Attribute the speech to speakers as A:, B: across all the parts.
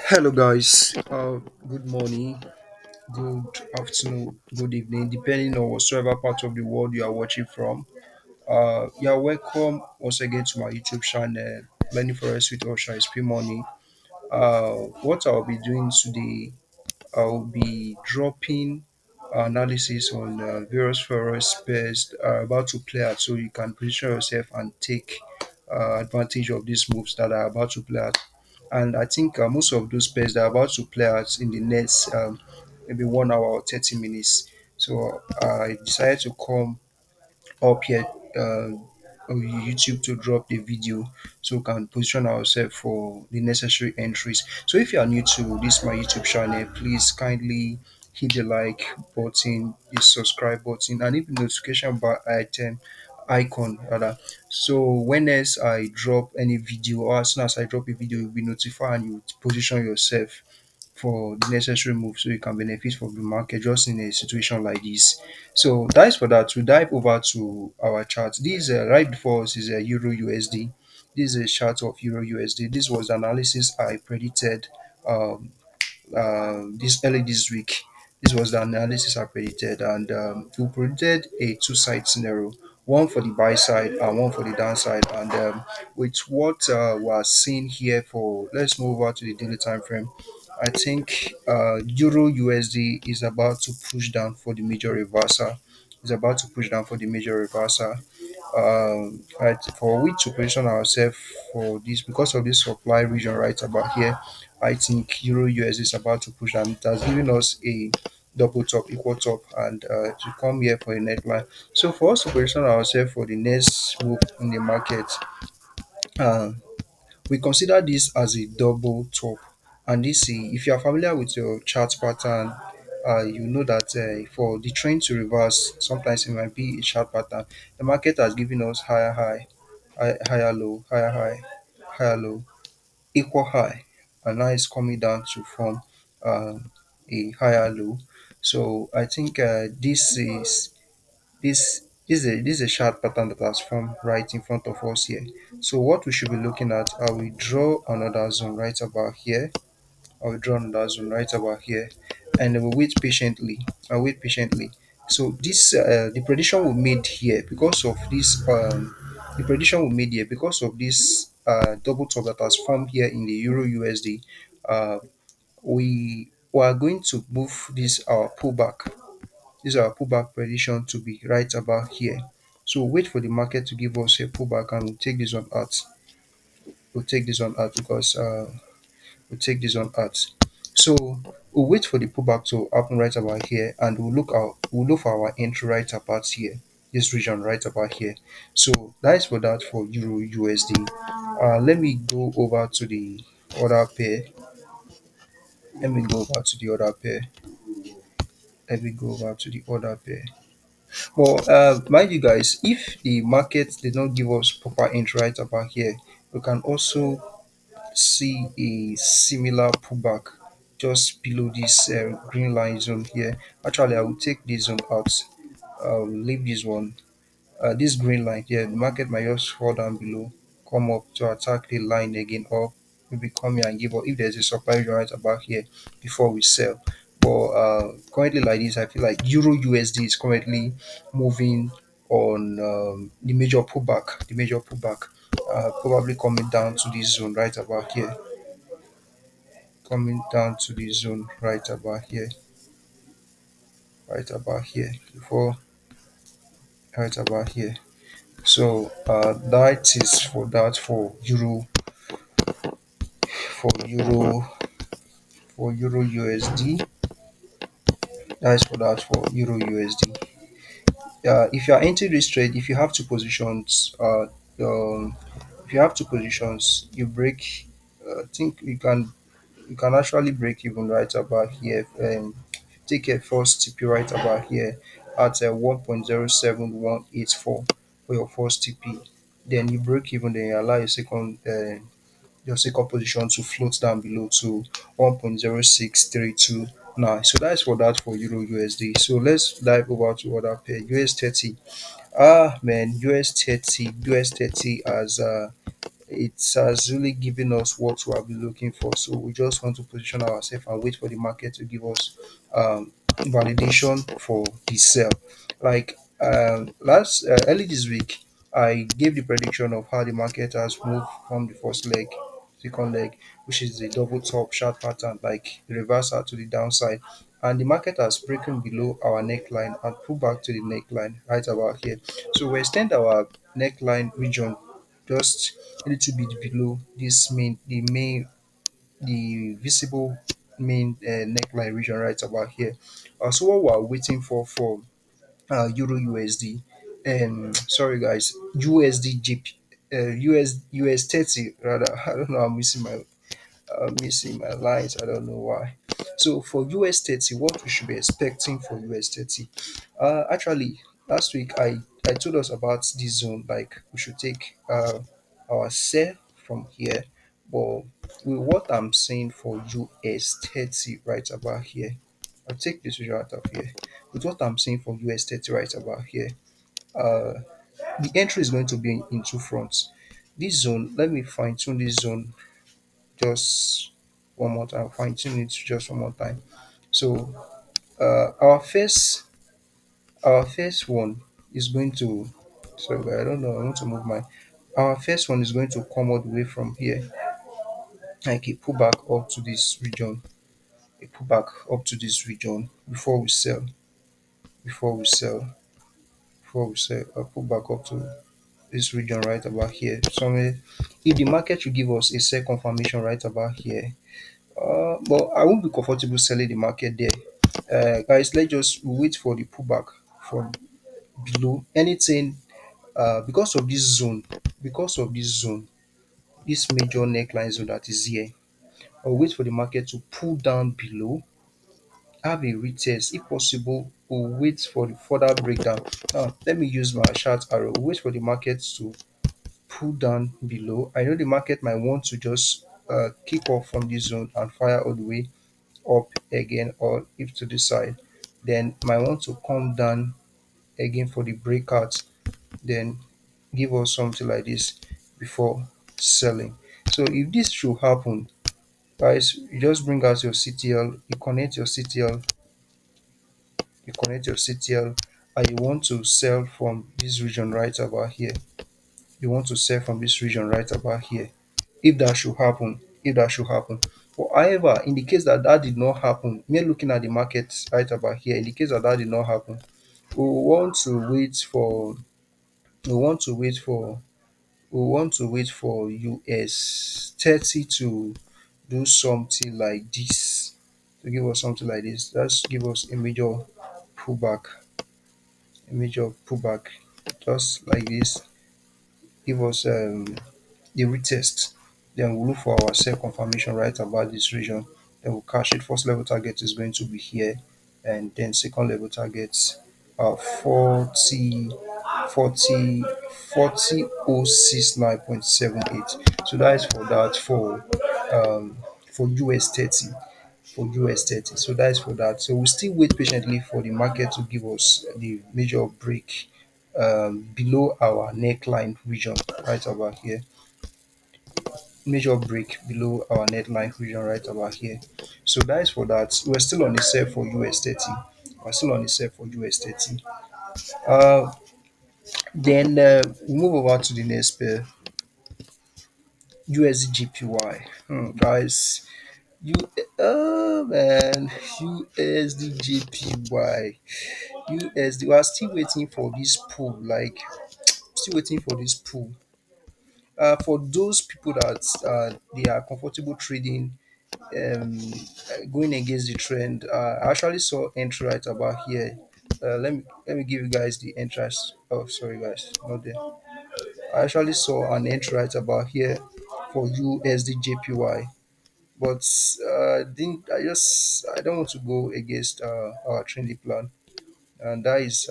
A: Hello, guys. Good morning, good afternoon, good evening, depending on whatsoever part of the world you are watching from. You are welcome once again to my YouTube channel, Learning Forex with Usdjpy Money. What I'll be doing today, I'll be dropping analysis on various forex pairs about to play out, so you can position yourself and take advantage of these moves that are about to play out. And I think most of those pairs that are about to play out in the next maybe 1 hour or 30 minutes. So I decided to come up here on YouTube to drop the video so we can position ourselves for the necessary entries. So if you are new to this my YouTube channel, please kindly hit the like button, the subscribe button, and hit the notification bar item icon rather. So when else I drop any video, or as soon as I drop a video, you'll be notified and you position yourself for the necessary move so you can benefit from the market just in a situation like this. So that is for that. To dive over to our chart. This right before us is a Euro USD. This is a chart of Euro USD. This was the analysis I predicted um, this early this week. This was the analysis I predicted, and we predicted a two-side scenario, one for the buy side and one for the downside. And with what we're seeing here for, let's move over to the daily time frame. I think Euro USD is about to push down for the major reversal. Is about to push down for the major reversal. Right, for we to position ourselves for this because of this supply region right about here. I think Euro US is about to push and it has given us a double top, equal top, and to come here for a neckline. So for us to position ourselves for the next move in the market, uh, we consider this as a double top. And this, if you are familiar with your chart pattern, you know that for the trend to reverse, sometimes it might be a chart pattern. The market has given us higher high, higher low, higher high, higher low, equal high, and now it's coming down to form a higher low. So I think this is a chart pattern that has formed right in front of us here. So what we should be looking at, I will draw another zone right about here. I will draw another zone right about here, and I will wait patiently. I wait patiently. So this the prediction we made here because of this the prediction we made here because of this double top that has formed here in the Euro USD. Uh, we are going to move this our pullback. This is our pullback prediction to be right about here. So wait for the market to give us a pullback, and we'll take this one out. We'll take this one out because we'll take this one out. So we'll wait for the pullback to happen right about here, and we'll look for our entry right about here, this region right about here. So that is for that for Euro USD. Let me go over to the other pair. Let me go over to the other pair. Let me go over to the other pair. Well, mind you guys, if the market did not give us proper entry right about here, we can also see a similar pullback just below this green line zone here. Actually, I will take this zone out. I'll leave this one. This green line here, the market might just fall down below, come up to attack the line again, or maybe come here and give up if there's a supply region right about here before we sell. But currently like this, I feel like Euro USD is currently moving on the major pullback, probably coming down to this zone right about here, coming down to this zone right about here, before right about here. So that is for that for euro for euro USD. That is for that for euro USD. If you are entering this trade, if you have two positions, if you have two positions, you break. I think you can actually break even right about here. Take a first TP right about here at 1.07184 for your first TP. Then you break even, then you allow your second position to float down below to 1.06329. So that's for that for Euro USD. So let's dive over to other pair. US 30. Ah man, US 30 has it has really given us what we have been looking for. So we just want to position ourselves and wait for the market to give us validation for the sell. Like last early this week, I gave the prediction of how the market has moved from the first leg, second leg, which is the double top chart pattern, like the reversal to the downside. And the market has broken below our neckline and pulled back to the neckline right about here. So we extend our neckline region just a little bit below this the visible main neckline region right about here. So what we are waiting for Euro USD, sorry guys, USD GP, US 30 rather. I don't know. I'm missing my lines. I don't know why. So for US 30, what we should be expecting for US 30? Actually, last week I told us about this zone. Like we should take our sell from here, but with what I'm saying for US 30 right about here, I'll take this visual out of here. With what I'm saying for US 30 right about here, uh, the entry is going to be in two fronts. This zone, let me fine tune this zone just one more time, fine tune it just one more time. So our first one is going to, sorry I don't know, I want to move my, our first one is going to come all the way from here, like a pull back up to this region, a pull back up to this region before we sell, before we sell, before we sell, a pull back up to this region right about here. Somewhere, if the market should give us a sell confirmation right about here, but I won't be comfortable selling the market there. Guys, let's just wait for the pullback from below. Anything because of this zone, because of this zone, this major neckline zone that is here. I'll wait for the market to pull down below, have a retest. If possible, we'll wait for the further breakdown. Now, let me use my chart arrow. We'll wait for the market to pull down below. I know the market might want to just kick off from this zone and fire all the way up again, or if to the side, then might want to come down again for the breakout, then give us something like this before selling. So if this should happen, guys, you just bring out your CTL, you connect your CTL, you connect your CTL, and you want to sell from this region right about here. You want to sell from this region right about here. If that should happen, if that should happen. But however, in the case that that did not happen, me looking at the market right about here, in the case that that did not happen, we want to wait for, we want to wait for, we want to wait for US 30 to do something like this, to give us something like this. That's give us pullback, a major pullback, just like this. Give us the retest. Then we'll look for our sell confirmation right about this region. Then we'll cash it. First level target is going to be here, and then second level targets are 40, 40, 40,069.78. So that is for that for US 30, for US 30. So that is for that. So we'll still wait patiently for the market to give us the major break below our neckline region right about here, major break below our neckline region right about here. So that is for that. We're still on the sell for US 30. We're still on the sell for US 30. uh then we move over to the next pair, Usdjpy. Guys, you oh man, Usdjpy, USD. We are still waiting for this pull, like still waiting for this pull. For those people that they are comfortable trading, going against the trend, I actually saw entry right about here. Let me give you guys the entrance. Oh, sorry guys, not there. I actually saw an entry right about here for USDJPY, but didn't I don't want to go against our trendy plan, and that is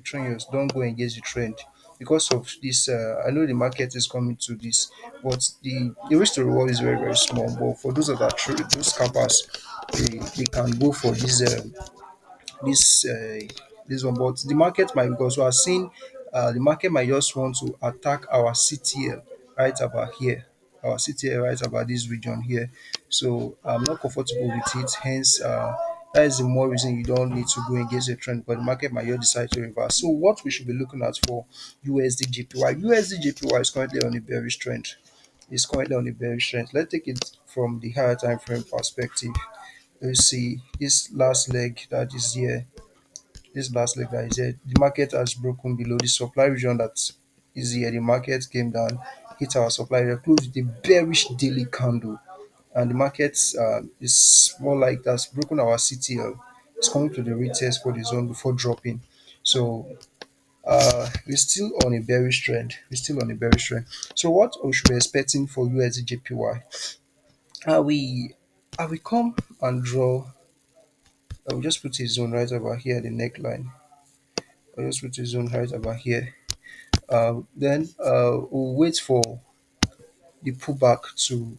A: trainers don't go against the trend because of this. I know the market is coming to this, but the risk to reward is very small. But for those that are true, those scalpers, they can go for this this one. But the market might, because we are seeing the market might just want to attack our CTL right about here. Our CTL right about this region here. So I'm not comfortable with it. Hence, that is the more reason you don't need to go against a trend, but the market might just decide to reverse. So what we should be looking at for USDJPY. USDJPY is currently on a bearish trend. It's currently on a bearish trend. Let's take it from the higher time frame perspective. Let's see this last leg that is here. This last leg that is here, the market has broken below the supply region that is here. The market came down, hit our supply region, closed with a bearish daily candle, and the market is more like that's broken our CTL. It's coming to the retest for the zone before dropping. So we're still on a bearish trend. We're still on a bearish trend. So what we should be expecting for USDJPY? We I will come and draw. I will just put a zone right over here, the neckline. I'll just put a zone right over here. Then we'll wait for the pullback to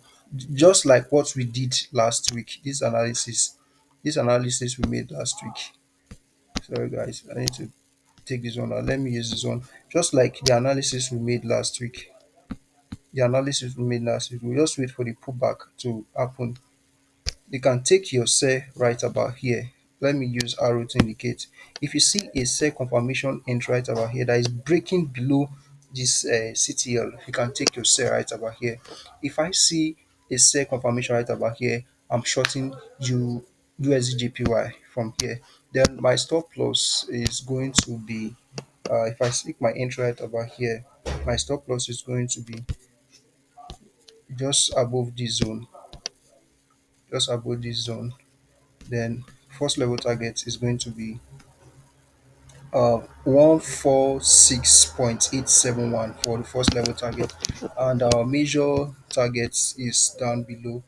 A: just like what we did last week. This analysis we made last week. Sorry guys, I need to take this one out. Let me use this one. Just like the analysis we made last week. We'll just wait for the pullback to happen. You can take your sell right about here. Let me use arrow to indicate. If you see a sell confirmation entry right about here that is breaking below this CTL, you can take your sell right about here. If I see a sell confirmation right about here, I'm shorting USDJPY from here. Then my stop loss is going to be, if I stick my entry right about here, my stop loss is going to be just above this zone, just above this zone. Then first level target is going to be 146.871 for the first level target, and our major target is down below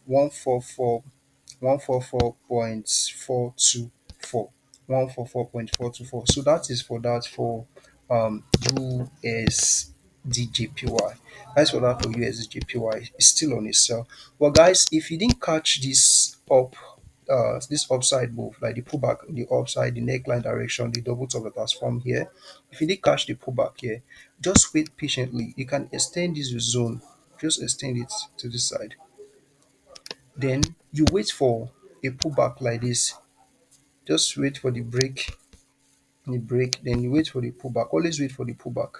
A: 144 144.424 144.424. So that is for that for USDJPY. That's for that for USDJPY. It's still on its sell. But guys, if you didn't catch this upside move, like the pullback, the upside, the neckline direction, the double top that has formed here, if you did catch the pullback here, just wait patiently. You can extend this zone, just extend it to this side. Then you wait for a pullback like this. Just wait for the break, then you wait for the pullback. Always wait for the pullback.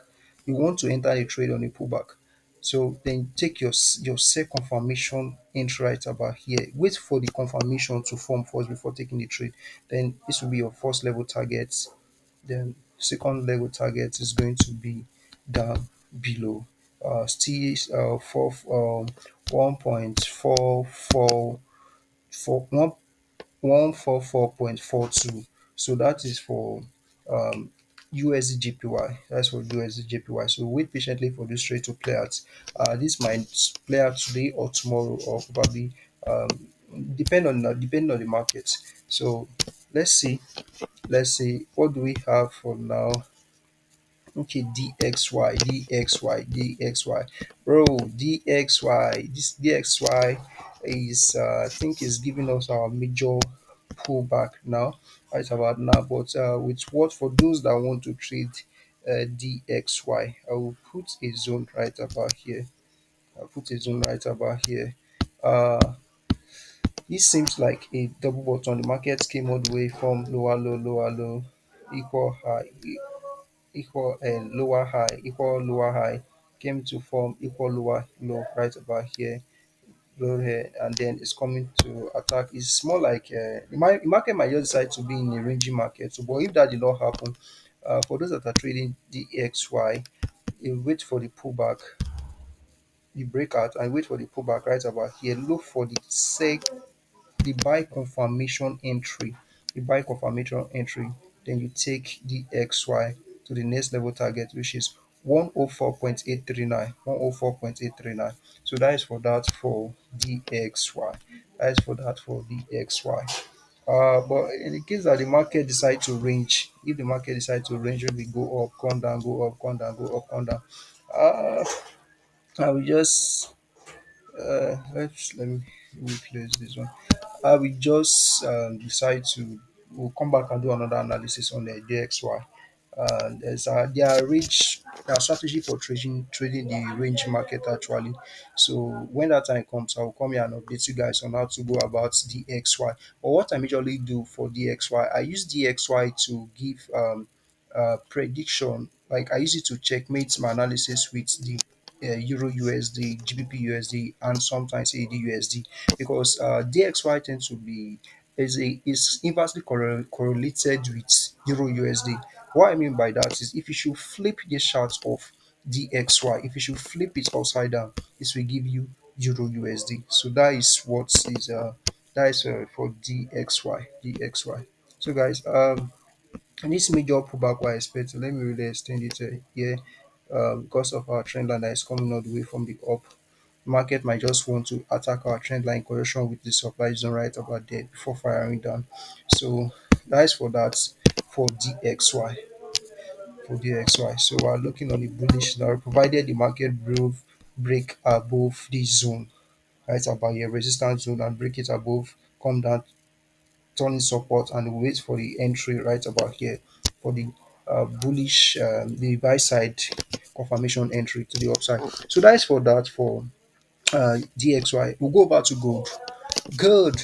A: You want to enter a trade on a pullback. So then take your sell confirmation entry right about here. Wait for the confirmation to form first before taking the trade. Then this will be your first level target. Then second level target is going to be down below. Still for 1.4442. So that is for um, USDJPY. That's for USDJPY. So wait patiently for this trade to play out. This might play out today or tomorrow, or probably um, depending on the market. So let's see. Let's see. What do we have for now? Okay, DXY. Bro, DXY. This DXY is, I think, is giving us our major pullback now, right about now. But with what for those that want to trade DXY, I will put a zone right about here. I'll put a zone right about here. Uh, this seems like a double bottom. The market came all the way from lower low, equal high, equal lower high, equal lower high, came to form equal lower low right about here, low here, and then it's coming to attack. It's more like the market might just decide to be in a ranging market. So, but if that did not happen, for those that are trading the XY, you wait for the pullback, the breakout, and wait for the pullback right about here. Look for the buy confirmation entry, then you take the XY to the next level target, which is 104.839. So that is for that for DXY. That is for that for DXY. But in the case that the market decide to range, if the market decide to range, we go up, come down, go up, come down, go up, come down. Uh, I will just let me close this one. I will just decide to we'll come back and do another analysis on the DXY. There's their range strategy for trading the range market actually. So when that time comes, I will come here and update you guys on how to go about DXY. But what I majorly do for DXY, I use DXY to give prediction. Like I use it to checkmate my analysis with the Euro USD, GBP USD, and sometimes AD USD because DXY tends to be is inversely correlated with Euro USD. What I mean by that is if you should flip this chart of DXY, if you should flip it upside down, this will give you Euro USD. So that is what is for DXY. So guys, this major pullback we expect. So let me really extend it here because of our trend line that is coming all the way from the up. Market might just want to attack our trend line correction with the supply zone right about there before firing down. So that is for that for DXY for DXY. So we're looking on the bullish now, provided the market break above this zone right about here, resistance zone, and break it above, come down, turning support, and wait for the entry right about here for the bullish the buy side confirmation entry to the upside. So that is for that for DXY. We'll go back to gold. Good,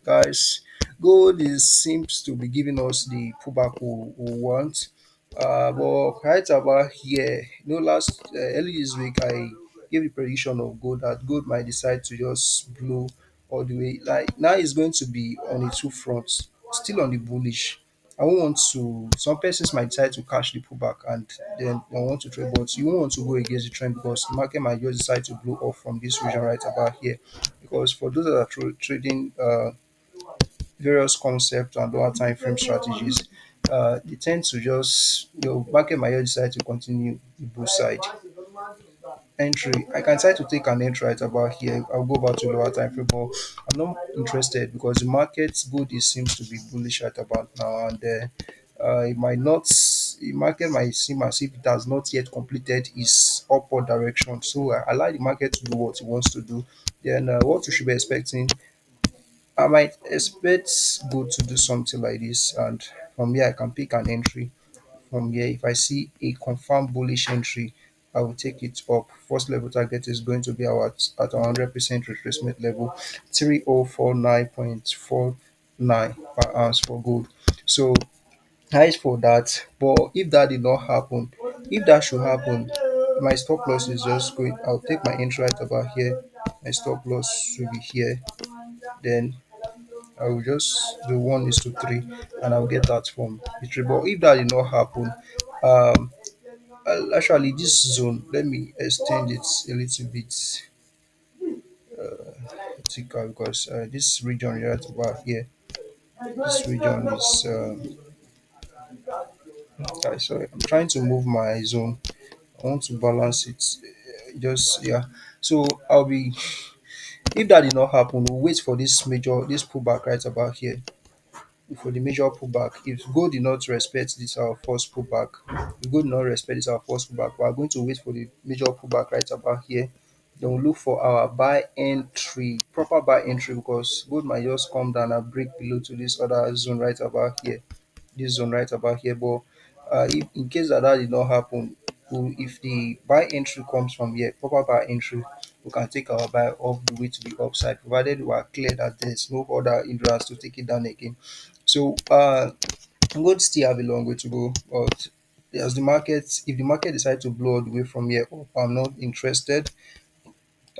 A: guys. Gold is seems to be giving us the pullback we want. But right about here, last early this week, I gave the prediction of gold that gold might decide to just blow all the way. Like now, it's going to be on the two fronts, still on the bullish. I won't want to. Some persons might decide to catch the pullback and then they want to trade, but you won't want to go against the trend because the market might just decide to blow off from this region right about here because for those that are trading various concepts and lower time frame strategies, they tend to just market might just decide to continue the bull side entry. I can try to take an entry right about here. I'll go back to lower time frame, but I'm not interested because the market good it seems to be bullish right about now, and it might not. The market might seem as if it has not yet completed its upward direction. So I allow the market to do what it wants to do. Then what we should be expecting, I might expect good to do something like this, and from here I can pick an entry. From here, if I see a confirmed bullish entry, I will take it up. First level target is going to be at 100% retracement level, 3049.49 per ounce for gold. So nice for that. But if that did not happen, if that should happen, my stop loss is just going. I'll take my entry right about here. My stop loss will be here. Then I will just do 1:3 and I'll get that from the trade. But if that did not happen, um, actually this zone, let me extend it a little bit thicker because this region right about here, this region is. Sorry, I'm trying to move my zone. I want to balance it. Just yeah. So I'll be. If that did not happen, we'll wait for this pullback right about here for the major pullback. If gold did not respect this our first pullback, if gold did not respect this our first pullback, we are going to wait for the major pullback right about here. Then we'll look for our buy entry, proper buy entry because gold might just come down and break below to this other zone right about here, this zone right about here. But if in case that did not happen, if the buy entry comes from here, proper buy entry, we can take our buy all the way to the upside, provided we are clear that there's no other hindrance to take it down again. So I'm going to still have a long way to go, but as the market, if the market decides to blow all the way from here up, I'm not interested.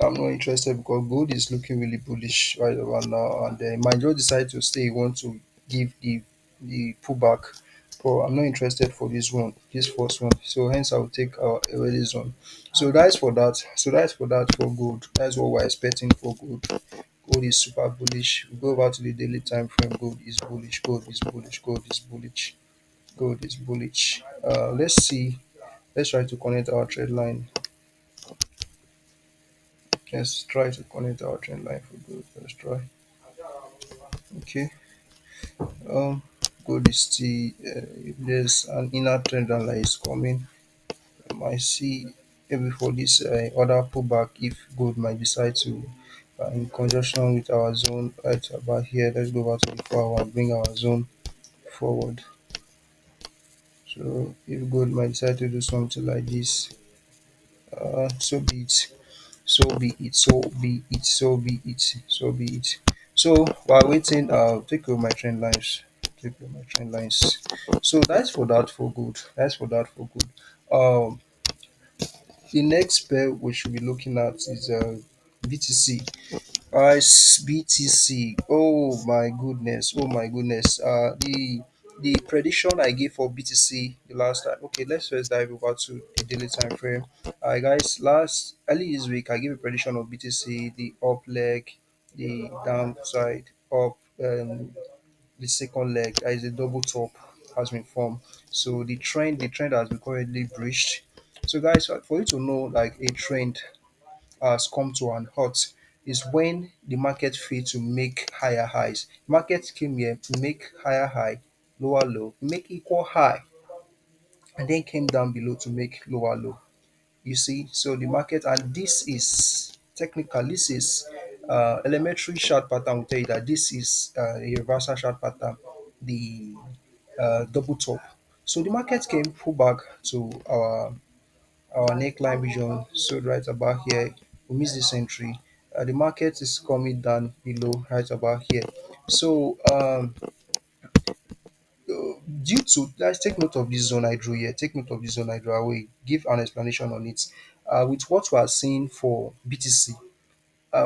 A: I'm not interested because gold is looking really bullish right about now, and might just decide to stay. Want to give the pullback, but I'm not interested for this one, this first one. So hence, I will take our early zone. So that's for that. So that's for that for gold. That's what we're expecting for gold. Gold is super bullish. We go over to the daily time frame. Gold is bullish. Gold is bullish. Gold is bullish. Gold is bullish. Let's see. Let's try to connect our trend line. Let's try to connect our trend line for gold. Let's try. Okay. Um, Gold is still. If there's an inner trend line that is coming, I might see maybe for this other pullback if gold might decide to. In conjunction with our zone right about here, let's go back to the 4 hour and bring our zone forward. So if gold might decide to do something like this, so be it. So be it. So be it. So be it. So be it. So while waiting, take over my trend lines. Take over my trend lines. So that's for that for good. That's for that for good. The next pair we should be looking at is BTC. BTC. Oh my goodness. Oh my goodness. The prediction I gave for BTC the last time. Okay, let's first dive over to the daily time frame. Guys, last early this week I gave a prediction of BTC, the up leg, the downside up, the second leg. That is a double top has been formed. So the trend has been currently breached. So guys, for you to know like a trend has come to an halt is when the market failed to make higher highs. Market came here to make higher high, lower low, make equal high, and then came down below to make lower low. You see, so the market, and this is technical, this is elementary chart pattern will tell you that this is a reversal chart pattern, the double top. So the market came pull back to our neckline region, so right about here we miss this entry. The market is coming down below right about here. So due to, let's take note of this zone I drew here, take note of this zone I drew away, give an explanation on it. With what we are seeing for BTC,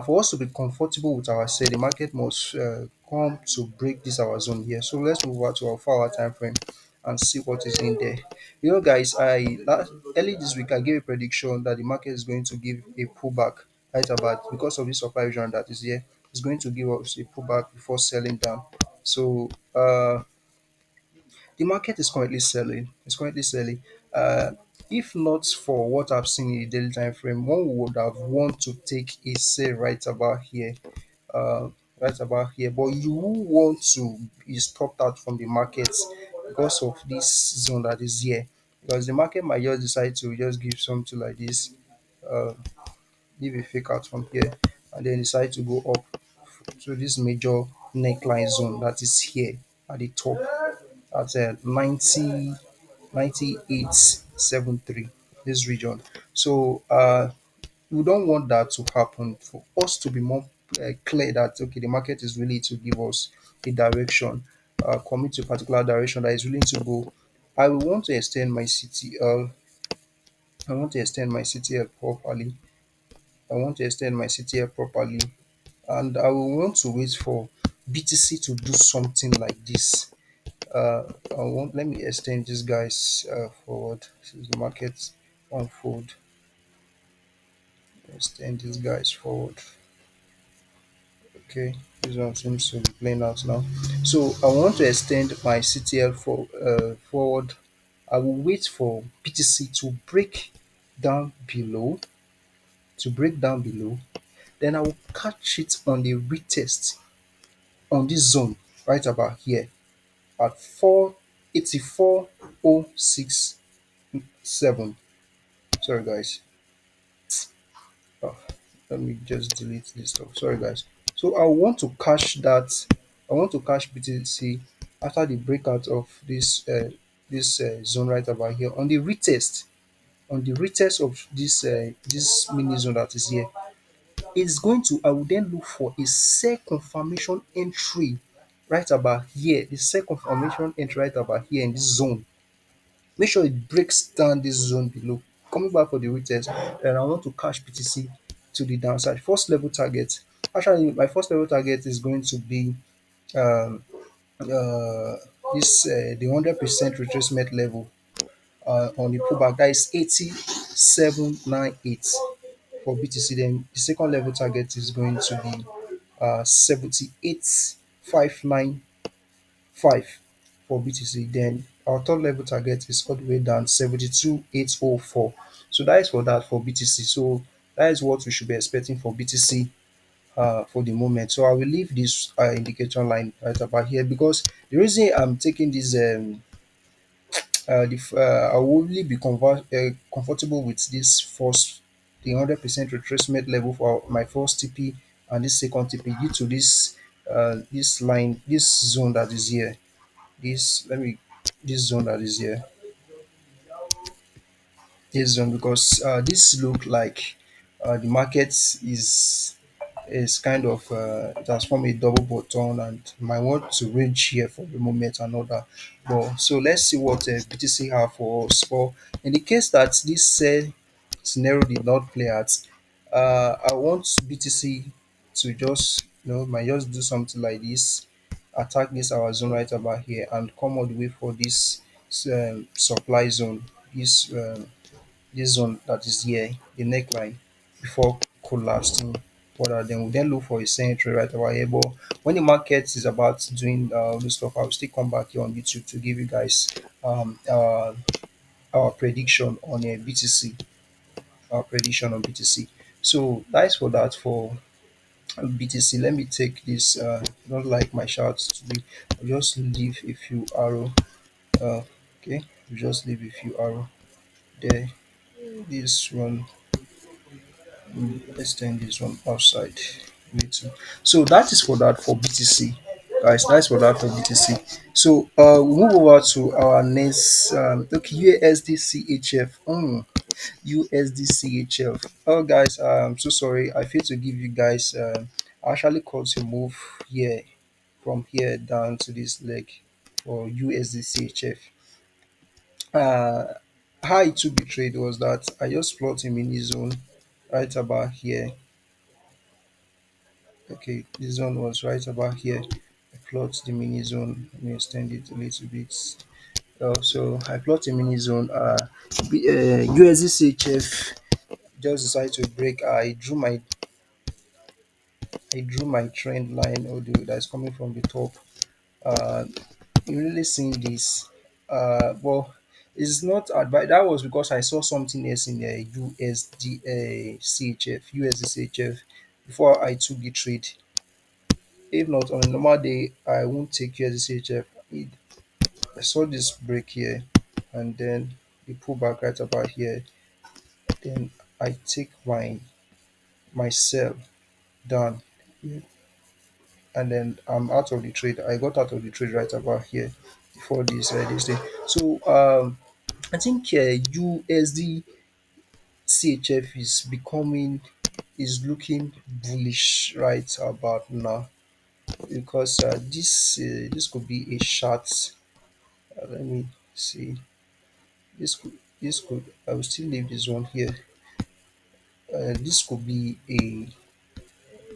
A: for us to be comfortable with our sell, the market must come to break this our zone here. So let's move over to our 4 hour time frame and see what is in there. You know, guys, early this week I gave a prediction that the market is going to give a pullback right about because of this supply region that is here. It's going to give us a pullback before selling down. So the market is currently selling. It's currently selling. Uh, if not for what I've seen in the daily time frame, one would have want to take a sell right about here, uh, right about here. But you want to be stopped out from the market because of this zone that is here. Because the market might just decide to just give something like this, uh, give a fake out from here, and then decide to go up to this major neckline zone that is here at the top at 9873, this region. So we don't want that to happen. For us to be more clear that okay, the market is willing to give us a direction, commit to a particular direction that is willing to go. I will want to extend my CTL. I want to extend my CTL properly. I want to extend my CTL properly, and I will want to wait for BTC to do something like this. I want Let me extend this guys forward. This is the market unfold. Extend these guys forward. Okay, this one seems to be playing out now. So I want to extend my CTL forward. I will wait for BTC to break down below, to break down below. Then I will catch it on the retest on this zone right about here at 484.067. Sorry guys. Oh, let me just delete this stuff. Sorry guys. So I want to cash that. I want to cash BTC after the breakout of this zone right about here on the retest, on the retest of this mini zone that is here. It's going to, I will then look for a sell confirmation entry right about here. The sell confirmation entry right about here in this zone. Make sure it breaks down this zone below. Coming back for the retest, then I want to cash BTC to the downside. First level target. Actually, my first level target is going to be um, uh, the 100% retracement level on the pullback. That is 8798 for BTC. Then the second level target is going to be 78595 for BTC. Then our third level target is all the way down 72804. So that is for that for BTC. So that is what we should be expecting for BTC for the moment. So I will leave this indicator line right about here because the reason I'm taking this I will only be comfortable with this first, the 100% retracement level for my first TP and this second TP due to this line, this zone that is here. This let me this zone that is here. this zone because this look like the market is kind of it has formed a double bottom and might want to range here for the moment and all that. But so let's see what BTC have for us. For in the case that this scenario did not play out, I want BTC to just might just do something like this, attack this our zone right about here and come all the way for this supply zone, this zone that is here, the neckline, before collapsing further. Then we then look for a century right over here. But when the market is about doing all this stuff, I'll still come back here on YouTube to give you guys um, uh, our prediction on a BTC, our prediction on BTC. So that's for that for BTC. Let me take this. Don't like my charts today. I'll just leave a few arrow. Uh, okay, just leave a few arrow there. This one, let's turn this one outside. Me too. So that is for that for BTC, guys. That's for that for BTC. So we move over to our next. Okay, USDCHF. USDCHF. Oh, guys, I'm so sorry. I failed to give you guys. I actually called to move here from here down to this leg for USDCHF. Uh, how it took the trade was that I just plot a mini zone right about here. Okay, this zone was right about here. I plot the mini zone. Let me extend it a little bit. So I plot a mini zone. USDCHF just decided to break. I drew my trend line, although that's coming from the top. Uh, you really seen this. Well, it's not advice. That was because I saw something else in the USD CHF before I took the trade. If not on a normal day, I won't take USD CHF. I saw this break here, and then the pullback right about here. Then I take my sell down, and then I'm out of the trade. I got out of the trade right about here before this day. So I think USD CHF is looking bullish right about now because this could be a short. Let me see. This could I will still leave this one here. This could be a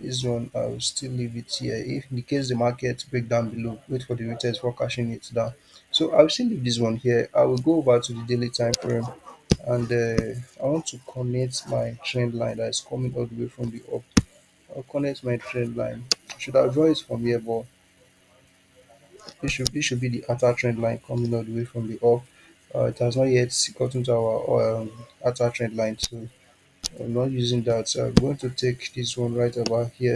A: this one I will still leave it here. If in the case the market break down below, wait for the retest for cashing it down. So I will still leave this one here. I will go over to the daily time frame and I want to connect my trend line that is coming all the way from the up. I'll connect my trend line. Should I draw it from here? But this should be the outer trend line coming all the way from the up. It has not yet gotten to our outer trend line, so I'm not using that. So I'm going to take this one right about here.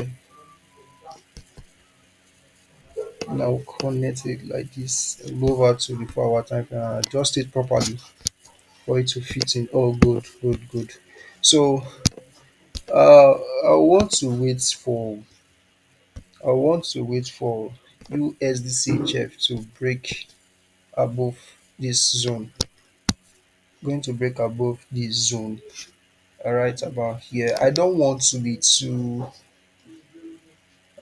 A: Now connect it like this. Go over to the 4 hour time frame and adjust it properly for it to fit in. Oh, good, good, good. So uh, I want to wait for I want to wait for USDCHF to break above this zone. Going to break above this zone right about here. I don't want to be too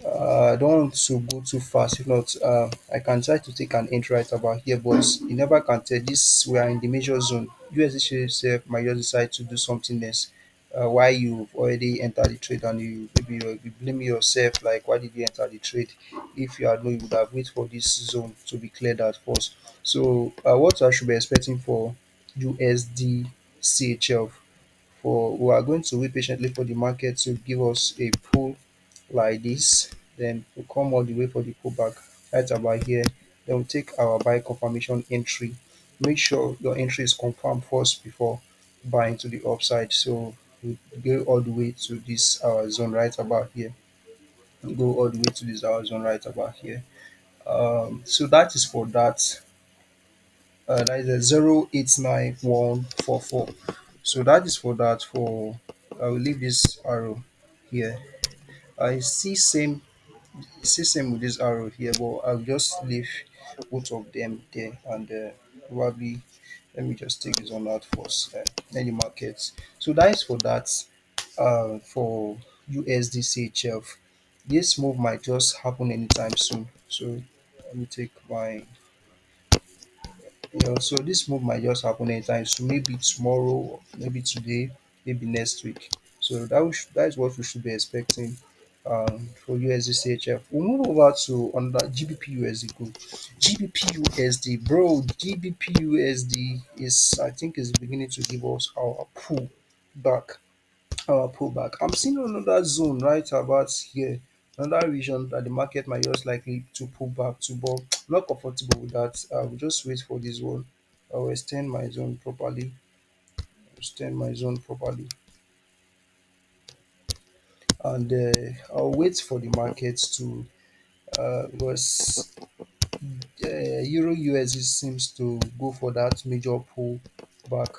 A: I don't want to go too fast. If not, I can try to take an entry right about here, but you never can tell. This we are in the major zone. USD itself might just decide to do something else. Why you've already entered the trade and you blame yourself like why did you enter the trade? If you had known, you would have waited for this zone to be cleared at first. So what I should be expecting for USD CHF, for we are going to wait patiently for the market to give us a pull like this, then we'll come all the way for the pullback right about here. Then we'll take our buy confirmation entry. Make sure your entry is confirmed first before buying to the upside. So we go all the way to this zone right about here. Go all the way to this zone right about here. So that is for that. That is a 089144. So that is for that. For I will leave this arrow here. I see same with this arrow here, but I'll just leave both of them there and probably Let me just take this one out first. Any markets. So that is for that. For USDCHF, this move might just happen anytime soon. So let me take my, so this move might just happen anytime soon. Maybe tomorrow, maybe today, maybe next week. So that is what we should be expecting for USDCHF. We'll move over to another GBPUSD group. GBPUSD, bro. GBPUSD is, I think, is beginning to give us our pull back. Pullback. I'm seeing another zone right about here, another region that the market might just likely to pull back to, but I'm not comfortable with that. I will just wait for this one. I will extend my zone properly. Extend my zone properly, and I'll wait for the market to because Euro USD seems to go for that major pull back.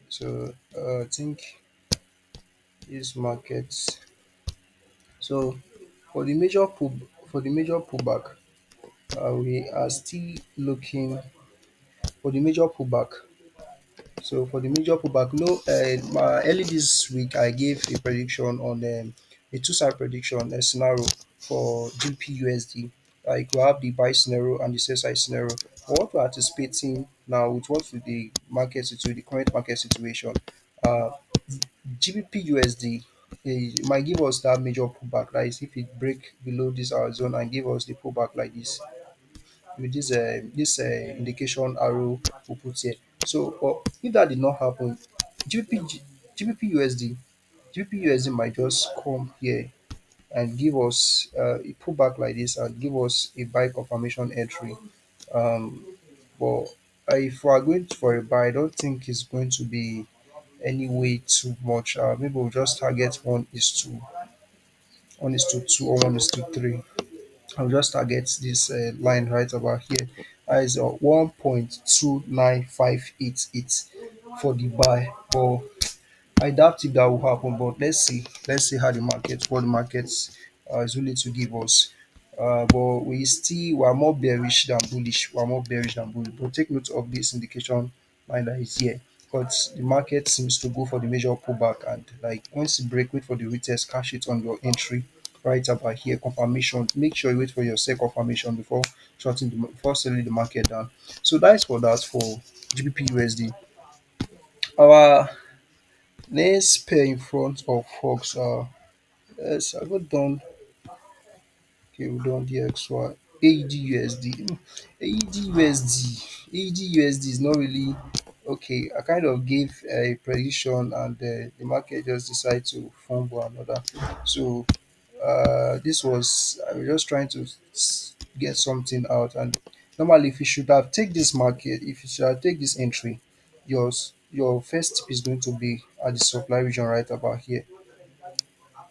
A: So I think this market. So for the major pullback, we are still looking for the major pullback. So for the major pullback, no, early this week I gave a prediction on a two-side prediction, a scenario for GPUSD. Like we have the buy scenario and the sell side scenario. But what we're anticipating now with what with the market situation, the current market situation, uh, GBPUSD might give us that major pullback. That is, if it break below this our zone and give us the pullback like this, with this indication arrow we put here. So if that did not happen, GBP GBPUSD GBPUSD might just come here and give us a pullback like this and give us a buy confirmation entry. Um, but if we are going for a buy, I don't think it's going to be any way too much. Maybe we'll just target one is to two or one is to three. I'll just target this line right about here. That is 1.29588 for the buy. But I doubt if that will happen. But let's see. Let's see how what the market is willing to give us. But we are more bearish than bullish. We are more bearish than bullish. But take note of this indication line that is here. Because the market seems to go for the major pullback, and like once you break, wait for the retest, cash it on your entry right about here. Confirmation. Make sure you wait for your sell confirmation before selling the market down. So that's for that for GBP USD. Our next pair in front of Fox. Yes, I got done. Okay, we done DXY. AEDUSD. AEDUSD is not really okay. I kind of gave a prediction, and the market just decided to fumble another. So this was I was just trying to get something out, and normally if you should have take this market, if you should have take this entry, your first tip is going to be at the supply region right about here,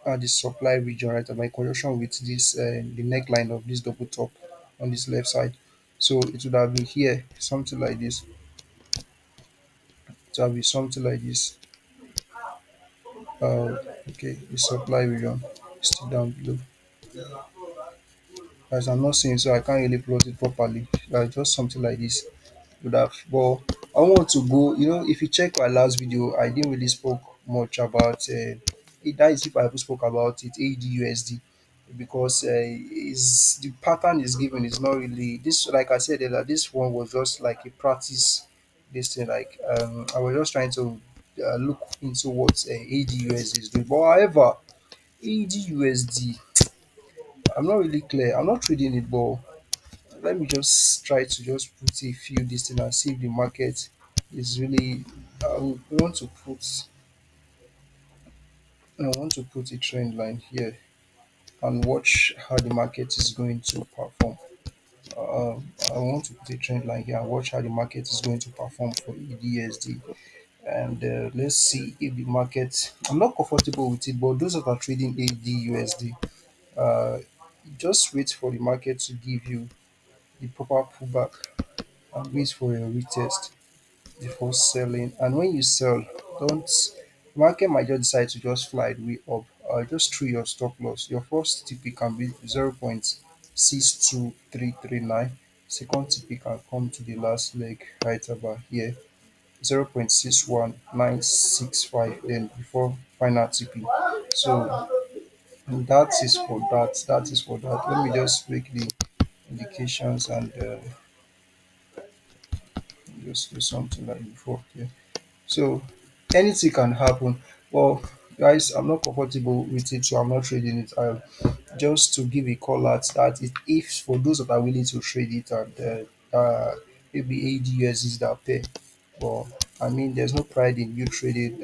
A: at the supply region right about in conjunction with this the neckline of this double top on this left side. So it would have been here, something like this. It would have been something like this. Okay, the supply region is still down below. As I'm not seeing, so I can't really plot it properly. Just something like this would have. But I want to go. If you check my last video, I didn't really spoke much about that is if I ever spoke about it, ADUSD, because is the pattern is given is not really this. Like I said earlier, this one was just like a practice. This thing, like I was just trying to look into what ADUSD is doing. But however, ADUSD, I'm not really clear. I'm not trading it, but let me just try to just put a few this thing and see if the market is really. I would want to put. I want to put a trend line here and watch how the market is going to perform. I want to put a trend line here and watch how the market is going to perform for EDSD. And let's see if the market. I'm not comfortable with it, but those that are trading ADUSD, uh, just wait for the market to give you the proper pullback and wait for a retest before selling. And when you sell, don't market might just decide to just fly the way up. Just through your stop loss. Your first TP can be 0.62339. second TP can come to the last leg right about here, 0.61965, then before final TP. So that is for that. That is for that. Let me just make the indications and just do something like before here. So anything can happen. Well, guys, I'm not comfortable with it, so I'm not trading it. Just to give a call out that if for those that are willing to trade it and maybe ADUS is that pay. But I mean, there's no pride in you trading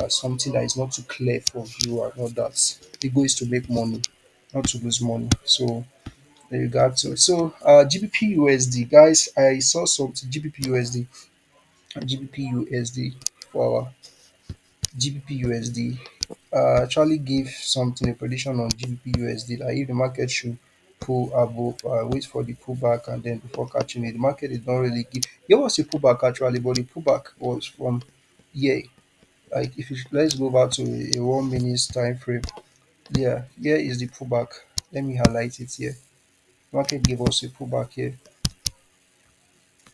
A: something that is not too clear for you and all that. The goal is to make money, not to lose money. So there you got to. So GBP guys, I saw something GBP for our GBP actually gave something a prediction on GBP that if the market should pull above, wait for the pullback and then before catching it. The market did not really give. There was a pullback actually, but the pullback was from here. Like if you let's go back to a 1 minute time frame. Yeah, here is the pullback. Let me highlight it here. Market gave us a pullback here.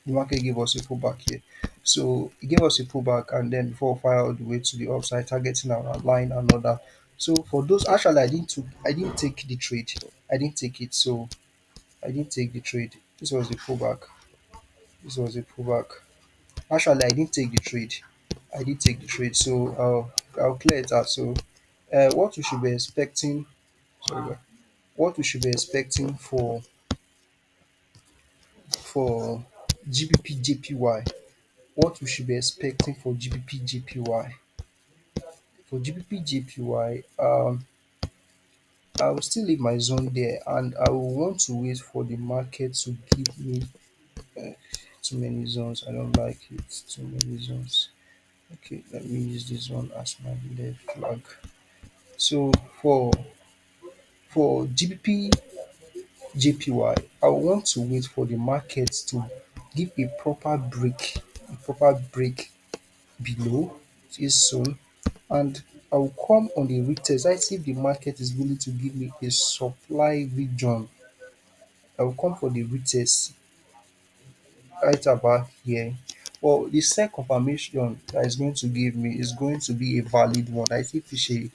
A: The market gave us a pullback here. So it gave us a pullback and then before fire all the way to the upside, targeting our line and all that. So for those actually I didn't take the trade. I didn't take it. So I didn't take the trade. This was the pullback. This was a pullback. Actually I didn't take the trade. I did take the trade. So I'll clear it out. So what we should be expecting sorry, what we should be expecting for GBPJPY, what we should be expecting for GBPJPY. For GBPJPY, I will still leave my zone there and I will want to wait for the market to give me too many zones. I don't like it. Too many zones. Okay, let me use this one as my left flag. So for GBPJPY, I want to wait for the market to give a proper break below this zone, and I will come on the retest. I see if the market is willing to give me a supply region. I will come for the retest right about here. Well, the sell confirmation that is going to give me is going to be a valid one. I think it's a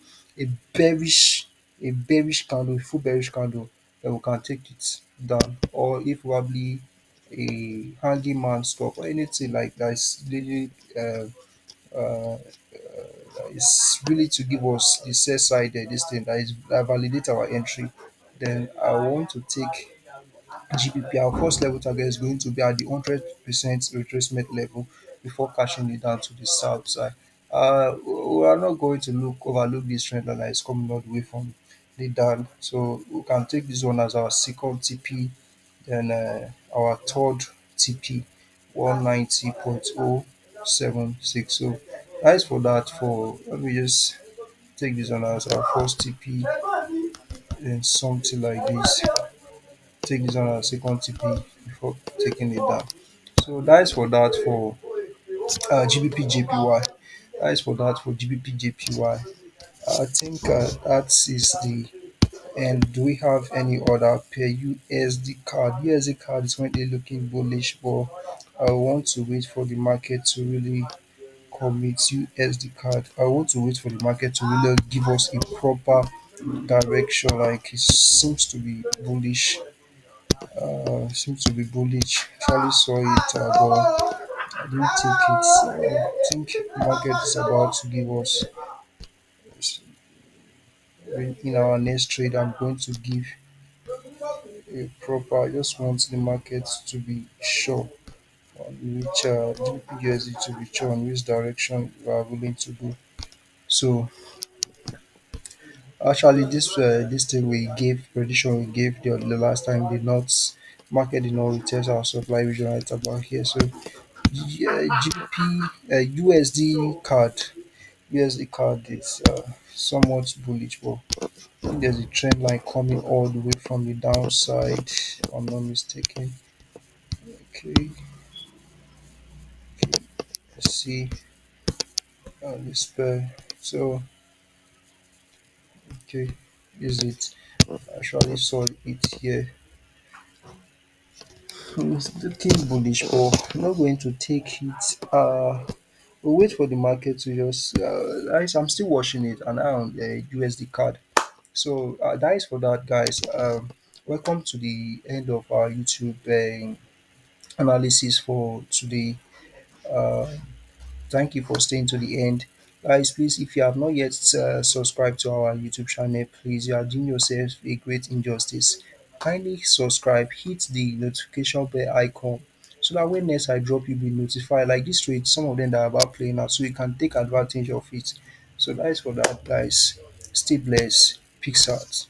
A: bearish a bearish candle, a full bearish candle, then we can take it down. Or if probably a handyman stop or anything like that is really uh, is really to give us the sell side this thing that validate our entry, then I want to take GBP. Our first level target is going to be at the 100% retracement level before cashing it down to the south side. We are not going to overlook this trend line that is coming all the way from the down. So we can take this one as our second TP, then our third TP 190.076. So that's for that. For let me just take this one as our first TP and something like this. Take this one as second TP before taking it down. So that is for that for GBPJPY. That is for that for GBPJPY. I think that is the and do we have any other pair? USD card? USD card is currently looking bullish, but I want to wait for the market to really commit. USD card, I want to wait for the market to really give us a proper direction. Like it seems to be bullish. Seems to be bullish. Actually saw it, but I didn't take it. I think market is about to give us in our next trade. I'm going to give a proper. I just want the market to be sure on which GPUSD to be sure on which direction you are willing to go. So actually, this thing we gave prediction we gave the last time did not market did not retest our supply region right about here. So GBP USD card is somewhat bullish, but I think there's a trend line coming all the way from the downside, if I'm not mistaken. Okay, let's see this pair. So okay, is it? I actually saw it here. It's looking bullish, but I'm not going to take it. We'll wait for the market to just. I'm still watching it, and eye on the USD card. So that is for that, guys. Welcome to the end of our YouTube analysis for today. Uh, Thank you for staying to the end. Guys, please, if you have not yet subscribed to our YouTube channel, please, you are doing yourself a great injustice. Kindly subscribe, hit the notification bell icon so that when next I drop, you'll be notified. Like this trade, some of them that are about playing out, so you can take advantage of it. So that is for that, guys. Stay blessed. Peace out.